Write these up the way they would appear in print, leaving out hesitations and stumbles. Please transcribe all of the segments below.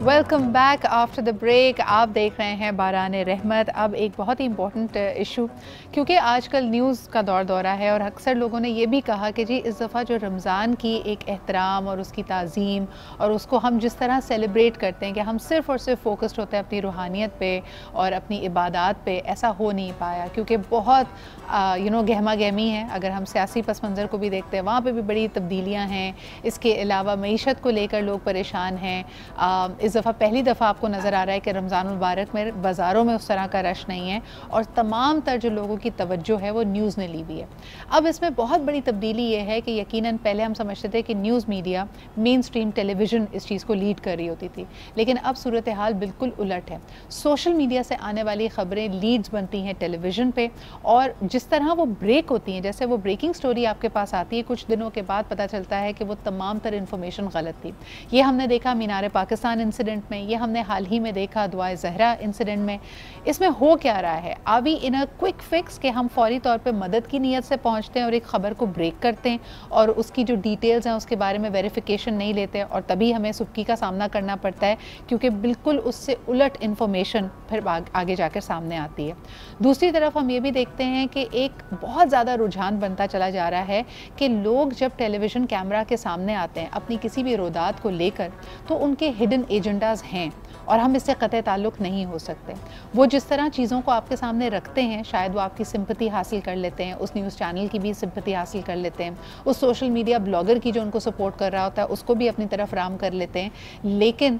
Welcome back after the break. आप देख रहे हैं बाराने रहमत। अब एक बहुत ही इम्पॉर्टेंट इशू, क्योंकि आजकल न्यूज़ का दौरा है और अक्सर लोगों ने ये भी कहा कि जी इस दफ़ा जो रमज़ान की एक एहतराम और उसकी ताज़ीम और उसको हम जिस तरह सेलिब्रेट करते हैं कि हम सिर्फ़ और सिर्फ फोकस्ड होते हैं अपनी रूहानियत पे और अपनी इबादत पे, ऐसा हो नहीं पाया क्योंकि बहुत गहमा गहमी है। अगर हम सियासी पस मंज़र को भी देखते हैं वहाँ पर भी बड़ी तब्दीलियाँ हैं। इसके अलावा मईशत को लेकर लोग परेशान हैं। इस दफ़ा पहली दफ़ा आपको नज़र आ रहा है कि रमज़ान मुबारक में बाज़ारों में उस तरह का रश नहीं है और तमाम तर जो लोगों की तवज्जो है वो न्यूज़ ने ली हुई है। अब इसमें बहुत बड़ी तब्दीली ये है कि यकीनन पहले हम समझते थे कि news media, main stream television इस चीज़ को लीड कर रही होती थी, लेकिन अब सूरत हाल बिल्कुल उलट है। सोशल मीडिया से आने वाली ख़बरें लीड्स बनती हैं टेलीविज़न पे और जिस तरह वो ब्रेक होती हैं, जैसे वो ब्रेकिंग स्टोरी आपके पास आती है, कुछ दिनों के बाद पता चलता है कि वो तमाम तर इन्फॉर्मेशन गलत थी। ये हमने देखा मीनार पाकिस्तान इंसिडेंट में, ये हमने हाल ही में देखा दुआए ज़हरा इंसिडेंट में। इसमें हो क्या रहा है? Are we in a quick fix कि हम फौरी तौर पे मदद की नीयत से पहुंचते हैं और एक ख़बर को ब्रेक करते हैं और उसकी जो डिटेल्स हैं उसके बारे में वेरिफिकेशन नहीं लेते और तभी हमें सुबकी का सामना करना पड़ता है क्योंकि बिल्कुल उससे उलट इन्फॉर्मेशन फिर आगे जाकर सामने आती है। दूसरी तरफ हम ये भी देखते हैं कि एक बहुत ज़्यादा रुझान बनता चला जा रहा है कि लोग जब टेलीविज़न कैमरा के सामने आते हैं अपनी किसी भी रोदात को लेकर, तो उनके हिडन एजेंडाज हैं और हम इससे कतई ताल्लुक़ नहीं हो सकते। वो जिस तरह चीज़ों को आपके सामने रखते हैं, शायद वो आपकी सिंपैथी हासिल कर लेते हैं, उस न्यूज़ चैनल की भी सिंपैथी हासिल कर लेते हैं, उस सोशल मीडिया ब्लॉगर की जो उनको सपोर्ट कर रहा होता है उसको भी अपनी तरफ राम कर लेते हैं, लेकिन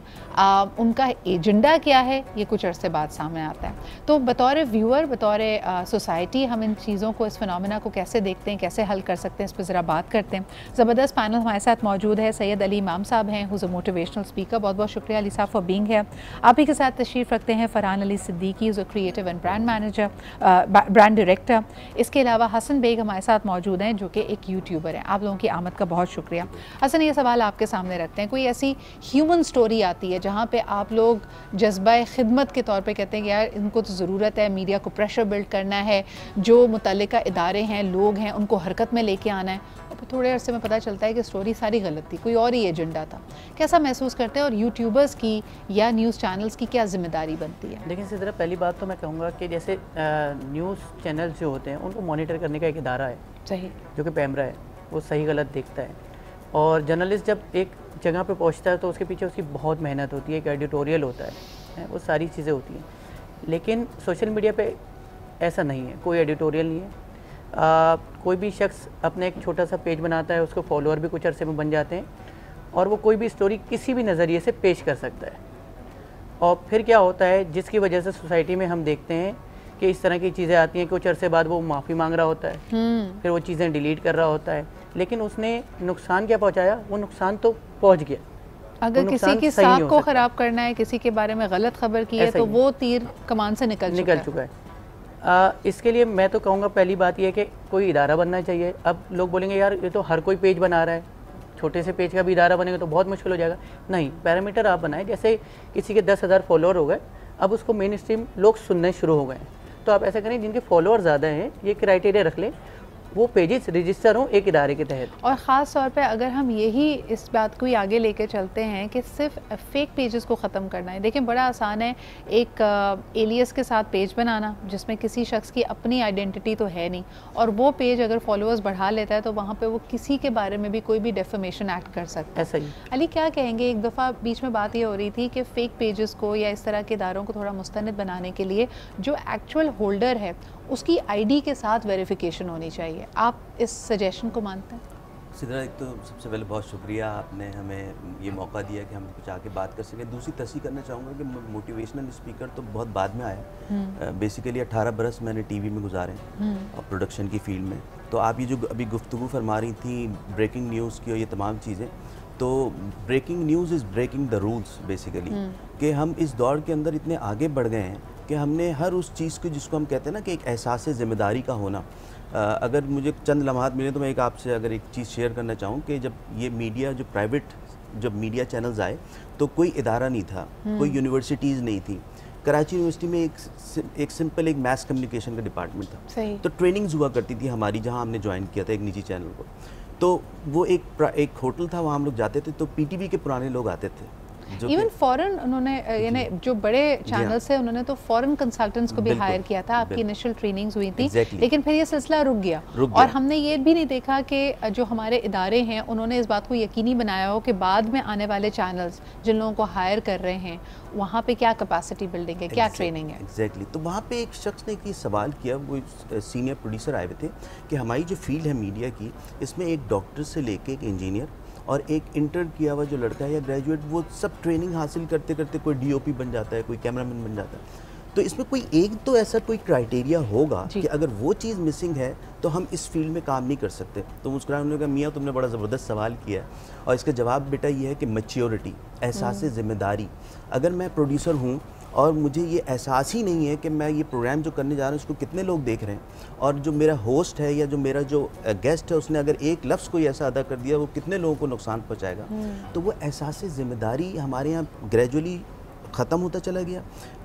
उनका एजेंडा क्या है ये कुछ अरसे बाद सामने आता है। तो बतौर व्यूअर, बतौर सोसाइटी हम इन चीज़ों को, इस फिनोमेना को कैसे देखते हैं, कैसे हल कर सकते हैं, इस पर ज़रा बात करते हैं। ज़बरदस्त पैनल हमारे साथ मौजूद है। सैयद अली इमाम साहब हैं, हुज़ अ मोटिवेशनल स्पीकर। बहुत बहुत शुक्रिया अली साहब फॉर बीइंग हियर। आप ही के साथ तशरीफ़ रखते हैं फ़रहान अली सिद्दीकी, जो creative and brand manager, brand director. इसके अलावा हसन बेग हमारे साथ मौजूद हैं जो कि एक यूट्यूबर हैं। आप लोगों की आमद का बहुत शुक्रिया। हसन, ये सवाल आपके सामने रखते हैं, कोई ऐसी ह्यूमन स्टोरी आती है जहाँ पे आप लोग जज्बा खिदमत के तौर पे कहते हैं कि यार इनको तो ज़रूरत है, मीडिया को प्रेशर बिल्ड करना है, जो मुतल्लिका इदारे हैं, लोग हैं, उनको हरकत में लेके आना है, और फिर थोड़े अरसे में पता चलता है कि स्टोरी सारी गलत थी, कोई और ही एजेंडा था। कैसा महसूस करते हैं और यूट्यूबर्स की या न्यूज़ चैनल्स की क्या जिम्मेदारी बनती है? देखिए सिद्रा, पहली बात तो मैं कहूँगा कि जैसे न्यूज़ चैनल्स जो होते हैं उनको मॉनिटर करने का एक इदारा है, सही, जो कि पैमरा है, वो सही गलत देखता है। और जर्नलिस्ट जब एक जगह पे पहुंचता है तो उसके पीछे उसकी बहुत मेहनत होती है, एक एडिटोरियल होता है, वो सारी चीज़ें होती हैं। लेकिन सोशल मीडिया पे ऐसा नहीं है, कोई एडिटोरियल नहीं है। कोई भी शख्स अपने एक छोटा सा पेज बनाता है, उसको फॉलोअर भी कुछ अरसे में बन जाते हैं और वो कोई भी स्टोरी किसी भी नज़रिए से पेश कर सकता है। और फिर क्या होता है, जिसकी वजह से सोसाइटी में हम देखते हैं कि इस तरह की चीज़ें आती हैं, कुछ अरसे बाद वो माफ़ी मांग रहा होता है, फिर वो चीज़ें डिलीट कर रहा होता है, लेकिन उसने नुकसान क्या पहुंचाया? वो नुकसान तो पहुंच गया। अगर किसी की साख को ख़राब करना है, किसी के बारे में गलत खबर की है, तो वो तीर कमान से निकल चुका है। इसके लिए मैं तो कहूँगा पहली बात यह है कि कोई इदारा बनना चाहिए। अब लोग बोलेंगे यार ये तो हर कोई पेज बना रहा है, छोटे से पेज का भी इदारा बनेगा तो बहुत मुश्किल हो जाएगा। नहीं, पैरामीटर आप बनाएं। जैसे किसी के 10,000 फॉलोअर हो गए, अब उसको मेन स्ट्रीम लोग सुनने शुरू हो गए, तो आप ऐसा करें जिनके फॉलोअर ज़्यादा हैं, ये क्राइटेरिया रख लें, वो पेजेस रजिस्टर हों एक इदारे के तहत। और ख़ास तौर पे अगर हम यही इस बात को ही आगे लेके चलते हैं कि सिर्फ फेक पेजेस को ख़त्म करना है। देखिए बड़ा आसान है एक एलियस के साथ पेज बनाना जिसमें किसी शख्स की अपनी आइडेंटिटी तो है नहीं, और वो पेज अगर फॉलोअर्स बढ़ा लेता है तो वहाँ पे वो किसी के बारे में भी कोई भी डेफेमेशन एक्ट कर सकता है। ऐसा ही अली क्या कहेंगे? एक दफ़ा बीच में बात ये हो रही थी कि फ़ेक पेजेस को या इस तरह के इदारों को थोड़ा मुस्तनद बनाने के लिए जो एक्चुअल होल्डर है उसकी आईडी के साथ वेरिफिकेशन होनी चाहिए। आप इस सजेशन को मानते हैं? सिद्रा, एक तो सबसे पहले बहुत शुक्रिया, आपने हमें ये मौका दिया कि हम कुछ आके बात कर सकें। दूसरी तस्वीर करना चाहूँगा कि मोटिवेशनल स्पीकर तो बहुत बाद में आया। बेसिकली 18 बरस मैंने टीवी में गुजारे और प्रोडक्शन की फील्ड में। तो आप ये जो अभी गुफ्तगू फरमा रही थी ब्रेकिंग न्यूज़ की और ये तमाम चीज़ें, तो breaking news is breaking the rules basically, कि हम इस दौर के अंदर इतने आगे बढ़ गए हैं कि हमने हर उस चीज़ को, जिसको हम कहते हैं ना कि एक एहसास ज़िम्मेदारी का होना। अगर मुझे चंद लम्हात मिले तो मैं आपसे अगर एक चीज़ शेयर करना चाहूँ कि जब ये मीडिया, जो प्राइवेट जब मीडिया चैनल्स आए तो कोई इदारा नहीं था, कोई यूनिवर्सिटीज़ नहीं थी। कराची यूनिवर्सिटी में एक सिंपल एक मैस कम्युनिकेशन का डिपार्टमेंट था, तो ट्रेनिंग्स हुआ करती थी हमारी, जहाँ हमने ज्वाइन किया था एक निजी चैनल को। तो वो एक होटल था, वहाँ हम लोग जाते थे, तो पीटीवी के पुराने लोग आते थे इवन फॉरेन उन्होंने यानी जो बड़े चैनल्स है उन्होंने तो फॉरेन कंसल्टेंट्स को भी हायर किया था, आपकी इनिशियल ट्रेनिंग्स हुई थी, लेकिन फिर ये सिलसिला रुक गया और हमने ये भी नहीं देखा कि जो हमारे इदारे हैं उन्होंने इस बात को यकीनी बनाया हो कि बाद में आने वाले चैनल्स जिन लोगों को हायर कर रहे हैं वहाँ पे क्या कैपेसिटी बिल्डिंग है, क्या ट्रेनिंग है। एग्जैक्टली तो वहाँ पे एक शख्स ने एक सवाल किया, वो सीनियर प्रोड्यूसर आए हुए थे कि हमारी जो फील्ड है मीडिया की, इसमें एक डॉक्टर से लेके एक इंजीनियर और एक इंटर्न किया हुआ जो लड़का है या ग्रेजुएट, वो सब ट्रेनिंग हासिल करते करते कोई डीओपी बन जाता है, कोई कैमरामैन बन जाता है। तो इसमें कोई एक तो ऐसा कोई क्राइटेरिया होगा कि अगर वो चीज़ मिसिंग है तो हम इस फील्ड में काम नहीं कर सकते। तो मुस्कुराए उन्होंने कहा मियाँ तुमने बड़ा ज़बरदस्त सवाल किया है, और इसका जवाब बेटा ये है कि मैच्योरिटी, एहसास ज़िम्मेदारी। अगर मैं प्रोड्यूसर हूँ और मुझे ये एहसास ही नहीं है कि मैं ये प्रोग्राम जो करने जा रहा हूँ उसको कितने लोग देख रहे हैं, और जो मेरा होस्ट है या जो मेरा जो गेस्ट है उसने अगर एक लफ्ज़ कोई ऐसा अदा कर दिया वो कितने लोगों को नुकसान पहुँचाएगा, तो वो एहसास ज़िम्मेदारी हमारे यहाँ ग्रेजुअली ख़त्म होता चला गया।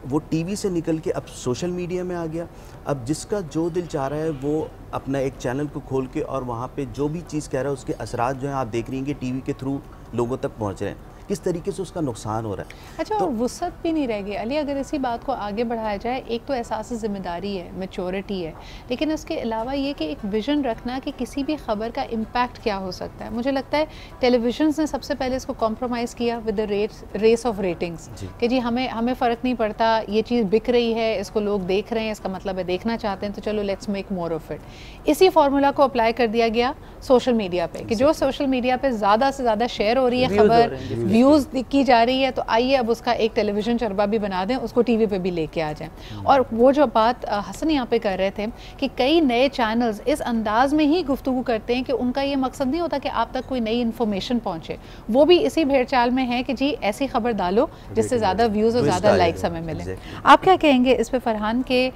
वो टीवी से निकल के अब सोशल मीडिया में आ गया। अब जिसका जो दिल चाह रहा है वो अपना एक चैनल को खोल के और वहाँ पे जो भी चीज़ कह रहा है उसके असरात जो हैं आप देख रही हैं कि टीवी के थ्रू लोगों तक पहुँच रहे हैं, किस तरीके से उसका नुकसान हो रहा है। अच्छा, तो वुसअत भी नहीं रह गई अली, अगर इसी बात को आगे बढ़ाया जाए, एक तो एहसास ज़िम्मेदारी है, मैच्योरिटी है, लेकिन इसके अलावा ये कि एक विजन रखना कि किसी भी खबर का इम्पैक्ट क्या हो सकता है। मुझे लगता है टेलीविजन ने सबसे पहले इसको कॉम्प्रोमाइज़ किया with the race of ratings कि जी हमें फ़र्क नहीं पड़ता, ये चीज़ बिक रही है, इसको लोग देख रहे हैं, इसका मतलब है देखना चाहते हैं, तो चलो let's make more of it. इसी फार्मूला को अप्लाई कर दिया गया सोशल मीडिया पे कि जो सोशल मीडिया पे ज़्यादा से ज़्यादा शेयर हो रही है खबर, व्यूज़ की जा रही है, तो आइए अब उसका एक टेलीविज़न चरबा भी बना दें, उसको टीवी पे भी लेके आ जाएं। और वो जो बात हसन यहाँ पे कर रहे थे कि कई नए चैनल्स इस अंदाज में ही गुफ्तगू करते हैं कि उनका ये मकसद नहीं होता कि आप तक कोई नई इन्फॉर्मेशन पहुँचे, वो भी इसी भेड़चाल में है कि जी ऐसी खबर डालो जिससे ज़्यादा व्यूज़ और ज़्यादा लाइक्स हमें मिले। आप क्या कहेंगे इस पे फरहान के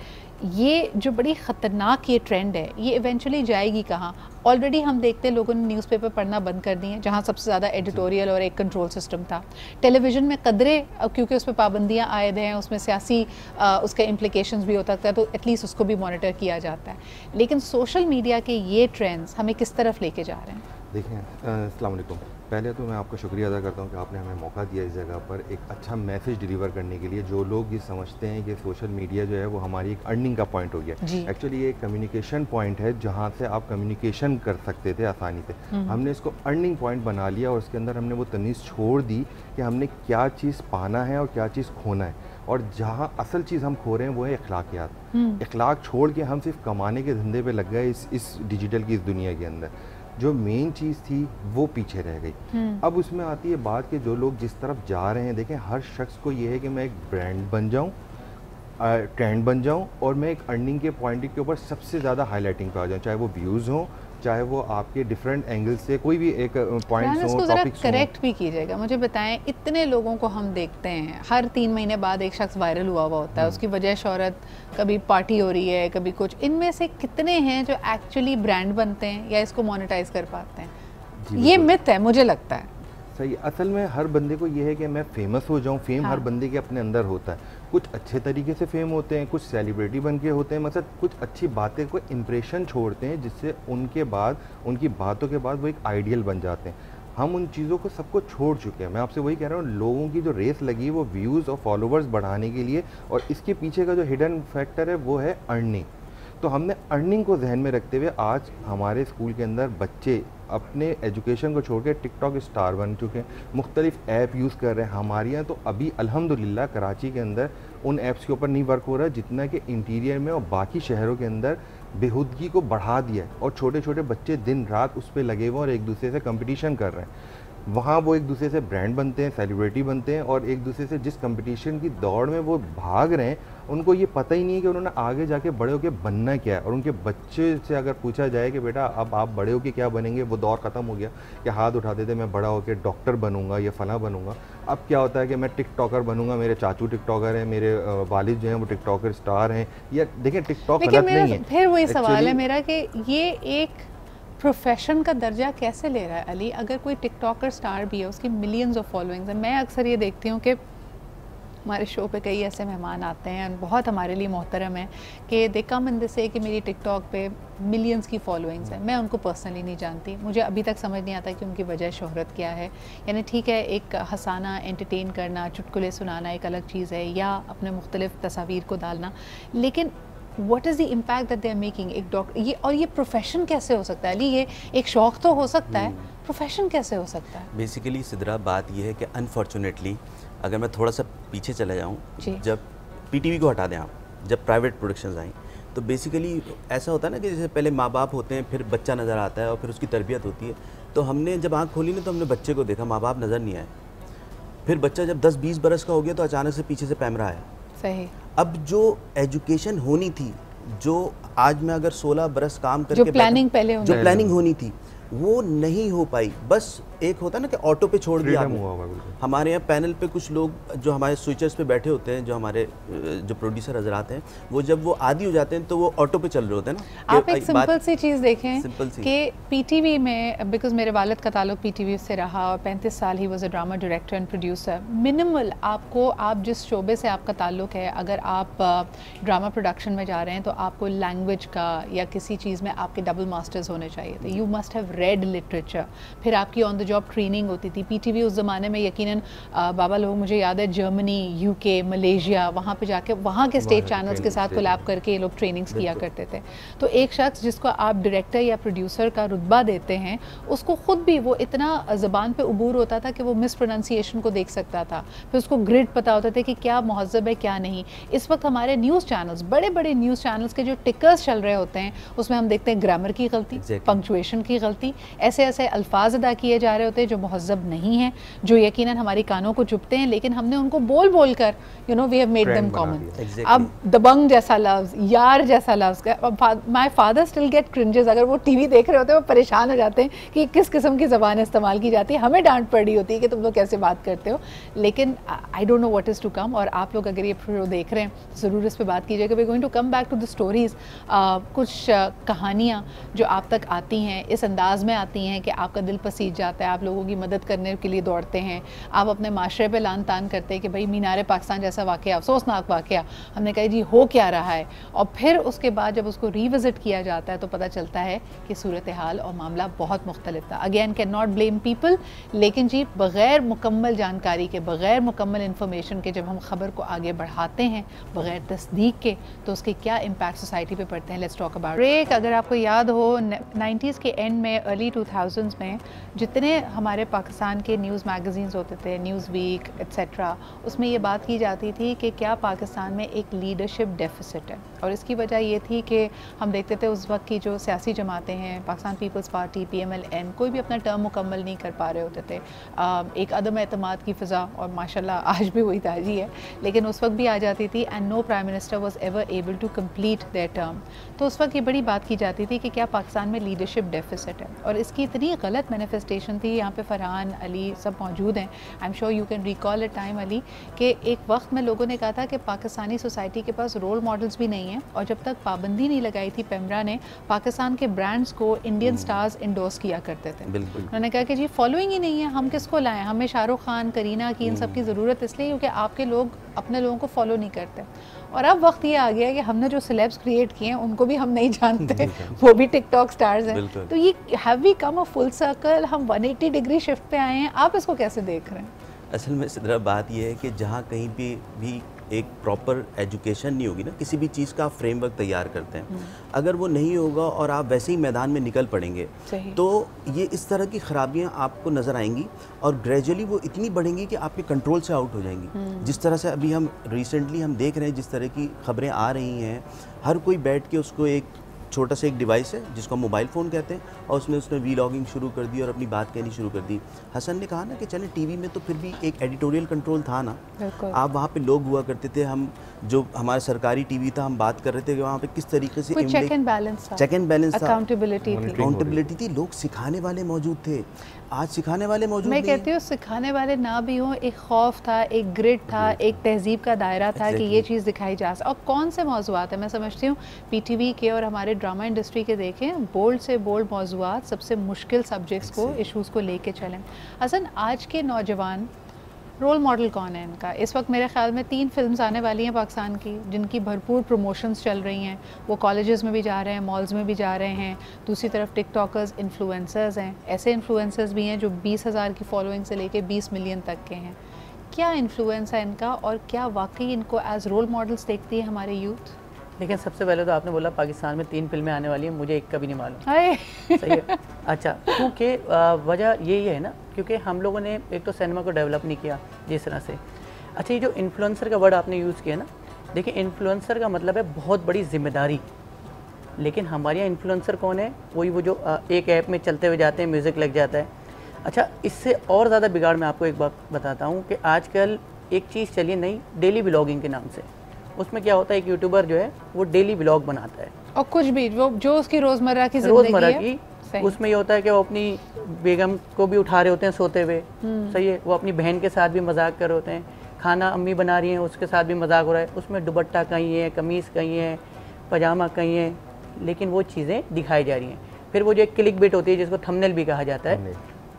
ये जो बड़ी ख़तरनाक ये ट्रेंड है ये इवेंचुअली जाएगी कहाँ? ऑलरेडी हम देखते हैं लोगों ने न्यूज़पेपर पढ़ना बंद कर दिए, जहाँ सबसे ज़्यादा एडिटोरियल और एक कंट्रोल सिस्टम था। टेलीविज़न में कदरे क्योंकि उस पर पाबंदियाँ आयद हैं, उसमें सियासी उसके इम्प्लिकेशंस भी हो सकता है, तो एटलीस्ट उसको भी मॉनिटर किया जाता है। लेकिन सोशल मीडिया के ये ट्रेंड्स हमें किस तरफ लेके जा रहे हैं? देखिए, अस्सलाम वालेकुम। पहले तो मैं आपका शुक्रिया अदा करता हूँ कि आपने हमें मौका दिया इस जगह पर एक अच्छा मैसेज डिलीवर करने के लिए। जो लोग ये समझते हैं कि सोशल मीडिया जो है वो हमारी एक अर्निंग का पॉइंट हो गया, एक्चुअली ये एक कम्युनिकेशन पॉइंट है जहाँ से आप कम्युनिकेशन कर सकते थे आसानी से। हमने इसको अर्निंग पॉइंट बना लिया और उसके अंदर हमने वो तमीज़ छोड़ दी कि हमने क्या चीज़ पाना है और क्या चीज़ खोना है, और जहाँ असल चीज़ हम खो रहे हैं वो है अखलाकियात। अखलाक छोड़ के हम सिर्फ कमाने के धंधे पे लग गए इस डिजिटल की इस दुनिया के अंदर। जो मेन चीज़ थी वो पीछे रह गई। अब उसमें आती है बात कि जो लोग जिस तरफ जा रहे हैं, देखें हर शख्स को ये है कि मैं एक ब्रांड बन जाऊं, ट्रेंड बन जाऊं और मैं एक अर्निंग के पॉइंट के ऊपर सबसे ज़्यादा हाईलाइटिंग पे आ जाऊं, चाहे वो व्यूज़ हों, चाहे वो आपके डिफरेंट एंगल से कोई भी एक पॉइंट्स हो, टॉपिक्स हो। करेक्ट भी कीजिएगा, मुझे बताएं, इतने लोगों को हम देखते हैं, हर 3 महीने बाद एक शख्स वायरल हुआ होता है, उसकी वजह शोहरत, कभी पार्टी हो रही है, कभी कुछ, इनमें से कितने हैं जो एक्चुअली ब्रांड बनते हैं या इसको मोनेटाइज कर पाते हैं? ये मिथ है मुझे लगता है। सही, असल में हर बंदे को ये है कि मैं फेमस हो जाऊं, फेम हर बंदे के अपने अंदर होता है। कुछ अच्छे तरीके से फेम होते हैं, कुछ सेलिब्रिटी बन के होते हैं, मतलब कुछ अच्छी बातें को इम्प्रेशन छोड़ते हैं जिससे उनके बाद उनकी बातों के बाद वो एक आइडियल बन जाते हैं। हम उन चीज़ों को सबको छोड़ चुके हैं। मैं आपसे वही कह रहा हूँ, लोगों की जो रेस लगी वो व्यूज़ और फॉलोवर्स बढ़ाने के लिए, और इसके पीछे का जो हिडन फैक्टर है वो है अर्निंग। तो हमने अर्निंग को जहन में रखते हुए आज हमारे स्कूल के अंदर बच्चे अपने एजुकेशन को छोड़ के टिकटॉक स्टार बन चुके हैं, मुख्तलिफ ऐप यूज़ कर रहे हैं। हमारे यहाँ तो अभी अल्हम्दुलिल्लाह कराची के अंदर उन ऐप्स के ऊपर नहीं वर्क हो रहा है जितना कि इंटीरियर में और बाकी शहरों के अंदर बेहूदगी को बढ़ा दिया है, और छोटे छोटे बच्चे दिन रात उस पर लगे हुए और एक दूसरे से कंपटीशन कर रहे हैं। वहाँ वो एक दूसरे से ब्रांड बनते हैं, सेलिब्रिटी बनते हैं, और एक दूसरे से जिस कंपटीशन की दौड़ में वो भाग रहे हैं उनको ये पता ही नहीं है कि उन्होंने आगे जाके बड़े होकर बनना क्या है। और उनके बच्चे से अगर पूछा जाए कि बेटा अब आप बड़े होकर क्या बनेंगे, वो दौर ख़त्म हो गया कि हाथ उठाते थे मैं बड़ा होकर डॉक्टर बनूंगा या फला बनूंगा। अब क्या होता है कि मैं टिकटॉकर बनूंगा, मेरे चाचू टिकटॉकर हैं, मेरे वालिद जो हैं वो टिकटॉकर स्टार हैं। या देखिए टिकटॉक गलत नहीं है। फिर वही सवाल है मेरा कि ये एक प्रोफेशन का दर्जा कैसे ले रहा है अली? अगर कोई टिकटॉकर स्टार भी है, उसकी मिलियंस ऑफ फॉलोइंग्स है, मैं अक्सर ये देखती हूँ कि हमारे शो पे कई ऐसे मेहमान आते हैं और बहुत हमारे लिए मोहतरम है कि दे कम इन से कि मेरी टिकटॉक पे मिलियंस की फॉलोइंग्स है। मैं उनको पर्सनली नहीं जानती, मुझे अभी तक समझ नहीं आता कि उनकी वजह शोहरत क्या है। यानी ठीक है, एक हंसाना, एंटरटेन करना, चुटकुले सुनाना एक अलग चीज़ है, या अपने मुख्तलिफ तस्वीर को डालना, लेकिन what is the impact that they are making. एक डॉक्टर ये, और ये प्रोफेशन कैसे हो सकता है अली? ये एक शौक़ तो हो सकता है, प्रोफेशन कैसे हो सकता है? बेसिकली सिद्रा बात ये है कि अनफॉर्चुनेटली अगर मैं थोड़ा सा पीछे चला जाऊँ, जब पीटीवी को हटा दें आप, जब प्राइवेट प्रोडक्शंस आई, तो बेसिकली ऐसा होता है ना कि जैसे पहले माँ बाप होते हैं, फिर बच्चा नज़र आता है और फिर उसकी तरबियत होती है। तो हमने जब आँख खोली ना तो हमने बच्चे को देखा, माँ बाप नज़र नहीं आए। फिर बच्चा जब 10-20 बरस का हो गया तो अचानक से पीछे से कैमरा आया। सही। अब जो एजुकेशन होनी थी, जो आज मैं अगर 16 बरस काम करके जो प्लानिंग पहले जो प्लानिंग होनी थी वो नहीं हो पाई। बस एक होता है ना कि ऑटो पे छोड़ दिया आपने। हमारे यहाँ पैनल पे कुछ लोग जो हमारे स्विचर्स पे बैठे होते हैं, जो हमारे जो प्रोड्यूसर हजरात हैं, वो जब वो आदी हो जाते हैं तो वो ऑटो पे चल रहे होते हैं ना। आप एक सिंपल सी चीज़ देखें कि पीटीवी में, बिकॉज मेरे वालिद का ताल्लुक पीटीवी से रहा और 35 साल he was a drama director and producer. Minimal आपको, आप जिस शोबे से आपका ताल्लुक है, अगर आप ड्रामा प्रोडक्शन में जा रहे हैं तो आपको लैंग्वेज का या किसी चीज़ में आपके डबल मास्टर्स होने चाहिए थे। You must have read literature. फिर आपकी ऑन द जॉब ट्रेनिंग होती थी। पीटीवी उस ज़माने में यकीनन बाबा लोग, मुझे याद है जर्मनी, यूके, मलेशिया, वहाँ पे जाके वहाँ के स्टेट चैनल्स के साथ कोलैब करके ये लोग ट्रेनिंग्स किया करते थे। तो एक शख्स जिसको आप डायरेक्टर या प्रोड्यूसर का रुतबा देते हैं, उसको खुद भी वो इतना ज़बान पे उबूर होता था कि वो मिस प्रोनाउंसिएशन को देख सकता था। फिर उसको ग्रिड पता होता था कि क्या मुहज़्ज़ब है क्या नहीं। इस वक्त हमारे न्यूज़ चैनल्स, बड़े बड़े न्यूज़ चैनल्स के जो टिकर्स चल रहे होते हैं, उसमें हम देखते हैं ग्रामर की गलती, पंक्चुएशन की गलती, ऐसे ऐसे अल्फाज अदा किए जा रहे होते हैं जो मुहज़्ज़ब नहीं हैं, जो यकीनन हमारी कानों को चुभते हैं, लेकिन हमने उनको बोल बोल कर we have made them common. अब दबंग जैसा लफ्ज़, यार जैसा लफ्ज़, my father still get cringes. अगर वो टीवी देख रहे होते हैं वो परेशान हो जाते हैं कि किस किस्म की ज़बान इस्तेमाल की जाती है। हमें डांट पड़ रही होती है कि तुम लोग कैसे बात करते हो, लेकिन I don't know what is to come. और आप लोग अगर ये शो देख रहे हैं तो ज़रूर इस पर बात कीजिएगा। We are going to come back to the stories. कुछ कहानियाँ जो आप तक आती हैं इस अंदाज़ में आती हैं कि आपका दिल पसीज जाता है, आप लोगों की मदद करने के लिए दौड़ते हैं, आप अपने माशरे पे लान तान करते हैं कि भाई मीनार पाकिस्तान जैसा वाक़या, अफसोसनाक वाक़या, हमने कहा जी हो क्या रहा है। और फिर उसके बाद जब उसको रिविज़िट किया जाता है तो पता चलता है कि सूरत हाल और मामला बहुत मुख्तलिफ था। Again can not blame people, लेकिन जी बग़ैर मुकम्मल जानकारी के, बग़ैर मुकम्मल इन्फॉर्मेशन के जब हम ख़बर को आगे बढ़ाते हैं, बग़ैर तस्दीक के, तो उसके क्या इम्पैक्ट सोसाइटी पे पड़ते हैं। Let's talk about break. अगर आपको याद हो 90s के एंड में, अर्ली 2000s में जितने हमारे पाकिस्तान के न्यूज़ मैगज़ीन्स होते थे, न्यूज़ वीक एट्सेट्रा, उसमें ये बात की जाती थी कि क्या पाकिस्तान में एक लीडरशिप डेफिसिट है। और इसकी वजह ये थी कि हम देखते थे उस वक्त की जो सियासी जमातें हैं, पाकिस्तान पीपल्स पार्टी, PMLN, कोई भी अपना टर्म मुकम्मल नहीं कर पा रहे होते थे। एक अदम एतमाद की फ़िज़ा, और माशाल्लाह आज भी वही ताजी है, लेकिन उस वक्त भी आ जाती थी। And no prime minister was ever able to complete their term. तो उस वक्त ये बड़ी बात की जाती थी कि क्या पाकिस्तान में लीडरशिप डेफिसिट है। और इसकी इतनी गलत मैनिफेस्टेशन थी। यहाँ पे फरहान, अली सब मौजूद हैं, I am sure you can recall a time Ali, कि एक वक्त में लोगों ने कहा था कि पाकिस्तानी सोसाइटी के पास रोल मॉडल्स भी नहीं हैं। और जब तक पाबंदी नहीं लगाई थी पेमरा ने, पाकिस्तान के ब्रांड्स को इंडियन स्टार्स इंडोर्स किया करते थे। उन्होंने कहा कि जी फॉलोइंग ही नहीं है, हम किसको लाएं, हमें शाहरुख खान, करीना की, इन सब की ज़रूरत इसलिए क्योंकि आपके लोग अपने लोगों को फॉलो नहीं करते। और अब वक्त ये आ गया है कि हमने जो सेलेब्स क्रिएट किए हैं उनको भी हम नहीं जानते, वो भी टिकटॉक स्टार्स हैं। तो ये have we come a full circle, हम 180 डिग्री शिफ्ट पे आए हैं। आप इसको कैसे देख रहे हैं? असल में सिद्रा बात यह है कि जहाँ कहीं पे भी एक प्रॉपर एजुकेशन नहीं होगी ना, किसी भी चीज़ का आप फ्रेमवर्क तैयार करते हैं, अगर वो नहीं होगा और आप वैसे ही मैदान में निकल पड़ेंगे तो ये इस तरह की खराबियां आपको नज़र आएंगी और ग्रेजुअली वो इतनी बढ़ेंगी कि आपके कंट्रोल से आउट हो जाएंगी। जिस तरह से अभी हम रिसेंटली हम देख रहे हैं, जिस तरह की खबरें आ रही हैं, हर कोई बैठ के उसको एक छोटा सा एक डिवाइस है जिसको हम मोबाइल फ़ोन कहते हैं, और उसने वीलॉगिंग शुरू कर दी और अपनी बात कहनी शुरू कर दी। हसन ने कहा ना कि चले टीवी में तो फिर भी एक एडिटोरियल कंट्रोल था ना, आप वहाँ पे लोग हुआ करते थे, हम जो हमारा सरकारी टीवी था हम बात कर रहे थे कि वहाँ पे किस तरीके से चेक एंड बैलेंस था, अकाउंटेबिलिटी थी, लोग सिखाने वाले मौजूद थे। आज सिखाने वाले मौजूद मैं कहती हूँ सिखाने वाले ना भी हों, एक खौफ था, एक ग्रिड था, एक तहजीब का दायरा था कि ये चीज़ दिखाई जा सकती। और कौन से मौज़ूआत है, मैं समझती हूँ PTV के और हमारे ड्रामा इंडस्ट्री के देखें, बोल्ड से बोल्ड मौज़ूआत, सबसे मुश्किल सब्जेक्ट्स को, इशूज़ को लेके चलें। हसन, आज के नौजवान रोल मॉडल कौन है इनका? इस वक्त मेरे ख्याल में 3 फिल्म्स आने वाली हैं पाकिस्तान की, जिनकी भरपूर प्रमोशंस चल रही हैं। वो कॉलेजेस में भी जा रहे हैं, मॉल्स में भी जा रहे हैं। दूसरी तरफ टिकटॉकर्स, इन्फ्लुएंसर्स हैं, ऐसे इन्फ्लुएंसर्स भी हैं जो 20,000 की फॉलोइंग से लेके 20 मिलियन तक के हैं। क्या इन्फ्लुएंस है इनका और क्या वाकई इनको एज रोल मॉडल्स देखती है हमारे यूथ? लेकिन सबसे पहले तो आपने बोला पाकिस्तान में 3 फिल्में आने वाली हैं, मुझे एक का भी नहीं मालूम। सही है। अच्छा, क्योंकि वजह यही है ना, क्योंकि हम लोगों ने एक तो सिनेमा को डेवलप नहीं किया जिस तरह से। अच्छा, ये जो इन्फ्लुएंसर का वर्ड आपने यूज़ किया ना, देखिए इन्फ्लुएंसर का मतलब है बहुत बड़ी जिम्मेदारी। लेकिन हमारे यहाँ इन्फ्लुएंसर कौन है? वही वो जो एक ऐप में चलते हुए जाते हैं, म्यूज़िक लग जाता है। अच्छा, इससे और ज़्यादा बिगाड़ मैं आपको एक बात बताता हूँ कि आजकल एक चीज़ चली नई, डेली व्लॉगिंग के नाम से। उसमें क्या होता है, एक यूट्यूबर जो है वो डेली व्लॉग बनाता है और कुछ भी वो जो उसकी रोज़मर्रा की ज़िंदगी है, उसमें ये होता है कि वो अपनी बेगम को भी उठा रहे होते हैं सोते हुए, सही है, वो अपनी बहन के साथ भी मजाक कर रहे होते हैं, खाना अम्मी बना रही हैं उसके साथ भी मजाक हो रहा है, उसमें दुपट्टा कहीं है, कमीज़ कहीं है, पजामा कहीं है, लेकिन वो चीज़ें दिखाई जा रही हैं। फिर वो जो एक क्लिक बिट होती है जिसको थंबनेल भी कहा जाता है,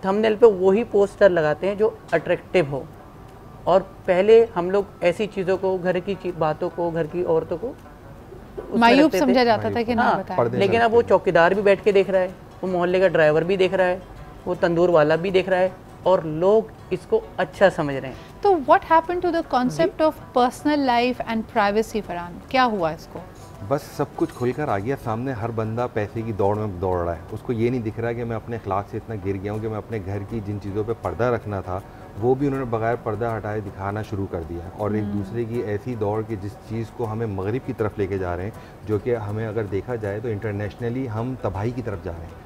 थंबनेल पे वही पोस्टर लगाते हैं जो अट्रैक्टिव हो। और पहले हम लोग ऐसी चीज़ों को, घर की बातों को, घर की औरतों को मायूब समझा जाता था कि ना बताएं। लेकिन अब वो चौकीदार भी बैठ के देख रहा है, वो मोहल्ले का ड्राइवर भी देख रहा है, वो तंदूर वाला भी देख रहा है, और लोग इसको अच्छा समझ रहे हैं। तो what happened to the concept of personal life and privacy Farhan? क्या हुआ इसको? बस सब कुछ खुलकर आ गया सामने। हर बंदा पैसे की दौड़ में दौड़ रहा है। उसको ये नहीं दिख रहा कि मैं अपने अखलाक से इतना गिर गया हूँ कि मैं अपने घर की जिन चीज़ों पे पर्दा रखना था वो भी उन्होंने बगैर पर्दा हटाए दिखाना शुरू कर दिया। और एक दूसरे की ऐसी दौड़ कि जिस चीज़ को हमें मगरिब की तरफ लेके जा रहे हैं, जो कि हमें अगर देखा जाए तो इंटरनेशनली हम तबाही की तरफ जा रहे हैं।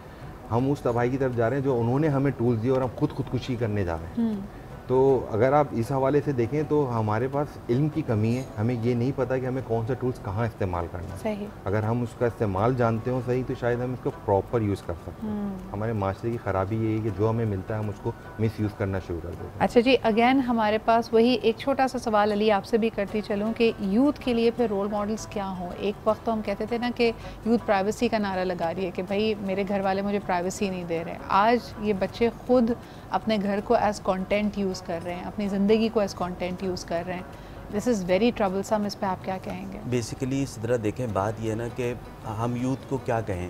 हम उस तबाही की तरफ जा रहे हैं जो उन्होंने हमें टूल्स दिए और हम खुदकुशी करने जा रहे हैं। तो अगर आप इस हवाले से देखें तो हमारे पास इल्म की कमी है। हमें ये नहीं पता कि हमें कौन सा टूल्स कहाँ इस्तेमाल करना है। सही। अगर हम उसका इस्तेमाल जानते हो सही तो शायद हम इसको प्रॉपर यूज़ कर सकते हैं। हमारे माशरे की ख़राबी यही है कि जो हमें मिलता है हम उसको मिस यूज़ करना शुरू कर देते हैं। अच्छा जी, अगेन हमारे पास वही एक छोटा सा सवाल अली आपसे भी करती चलूँ कि यूथ के लिए फिर रोल मॉडल्स क्या हों? एक वक्त तो हम कहते थे ना कि यूथ प्राइवेसी का नारा लगा रही है कि भाई मेरे घर वाले मुझे प्राइवेसी नहीं दे रहे। आज ये बच्चे खुद अपने घर को एज कंटेंट यूज़ कर रहे हैं, अपनी ज़िंदगी को एज कंटेंट यूज़ कर रहे हैं। This is very troublesome. इस पे आप क्या कहेंगे? बेसिकली इस तरह देखें, बात यह है ना कि हम यूथ को क्या कहें,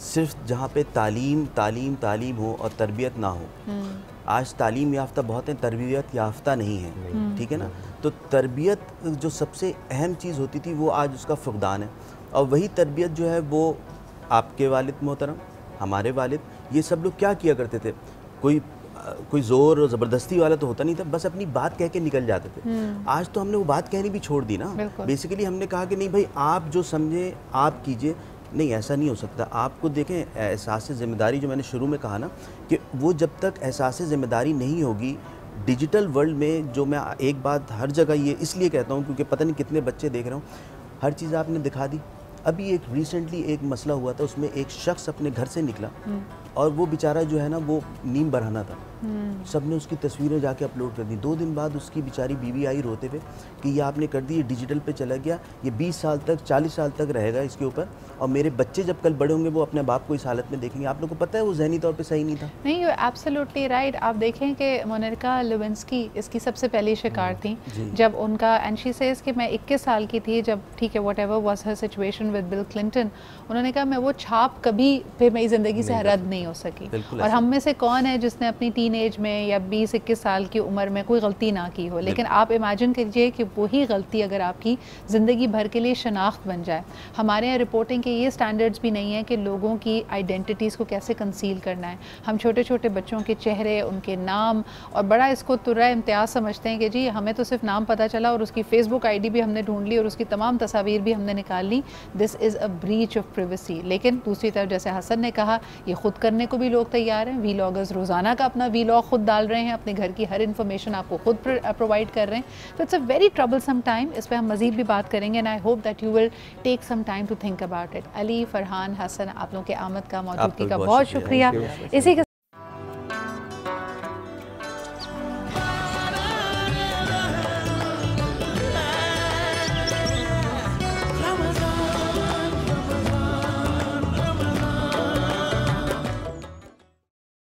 सिर्फ जहाँ पे तालीम तालीम तालीम हो और तरबियत ना हो। आज तालीम याफ्ता बहुत हैं, तरबियत याफ्ता नहीं है, ठीक है ना। तो तरबियत जो सबसे अहम चीज़ होती थी वो आज उसका फुकदान है। और वही तरबियत जो है वो आपके वालिद मोहतरम, हमारे वालिद, ये सब लोग क्या किया करते थे, कोई ज़ोर और ज़बरदस्ती वाला तो होता नहीं था, बस अपनी बात कह के निकल जाते थे। आज तो हमने वो बात कहनी भी छोड़ दी ना। बेसिकली हमने कहा कि नहीं भाई, आप जो समझे आप कीजिए। नहीं, ऐसा नहीं हो सकता। आपको देखें, एहसास ज़िम्मेदारी जो मैंने शुरू में कहा ना, कि वो जब तक एहसास ज़िम्मेदारी नहीं होगी डिजिटल वर्ल्ड में, जो मैं एक बात हर जगह ये इसलिए कहता हूँ क्योंकि पता नहीं कितने बच्चे देख रहा हूँ, हर चीज़ आपने दिखा दी। अभी एक रिसेंटली एक मसला हुआ था, उसमें एक शख्स अपने घर से निकला और वो बेचारा जो है ना वो नीम बरहाना था। सब ने उसकी तस्वीरें जाके अपलोड कर दी। 2 दिन बाद उसकी बेचारी बीवी आई रोते हुए कि ये आपने कर दी, ये डिजिटल पे चला गया, ये 20 साल तक 40 साल तक रहेगा इसके ऊपर, और मेरे बच्चे जब कल बड़े होंगे वो अपने बाप को इस हालत में देखेंगे। आप लोगों को पता है वो ज़हनी तौर पे सही नहीं था। नहीं, यू एब्सोल्युटली राइट। आप देखें कि मोनिका लेविंस्की इसकी सबसे पहली शिकार थी जब उनका, एंड शी सेज कि मैं 21 साल की थी जब, ठीक है, whatever was her situation with bill Clinton, उन्होंने कहा मैं वो छाप कभी फिर मेरी ज़िंदगी से रद्द नहीं हो सकी। और हम में से कौन है जिसने अपनी टीनेज में या 20-21 साल की उम्र में कोई गलती ना की हो? लेकिन आप इमेजिन कीजिए कि वही गलती अगर आपकी ज़िंदगी भर के लिए शनाख्त बन जाए। हमारे यहाँ रिपोर्टिंग के ये स्टैंडर्ड्स भी नहीं है कि लोगों की आइडेंटिटीज़ को कैसे कंसील करना है। हम छोटे छोटे बच्चों के चेहरे, उनके नाम, और बड़ा इसको तुर्रा इम्तियाज़ समझते हैं कि जी हमें तो सिर्फ नाम पता चला और उसकी फेसबुक ID भी हमने ढूंढ ली और उसकी तमाम तस्वीर भी हमने निकाल ली। This is a breach of privacy. लेकिन दूसरी तरफ जैसे हसन ने कहा, ये खुद करने को भी लोग तैयार हैं। वीलॉगर्स रोज़ाना का अपना वीलॉग खुद डाल रहे हैं, अपने घर की हर इन्फॉर्मेशन आपको खुद प्रोवाइड कर रहे हैं। तो it's a very troublesome time. इस पर हम मज़ीद भी बात करेंगे and I hope that you will take some time to think about it. Ali, Farhan, Hasan, आप लोगों के आमद का, मौजूदगी का बहुत शुक्रिया। इसी के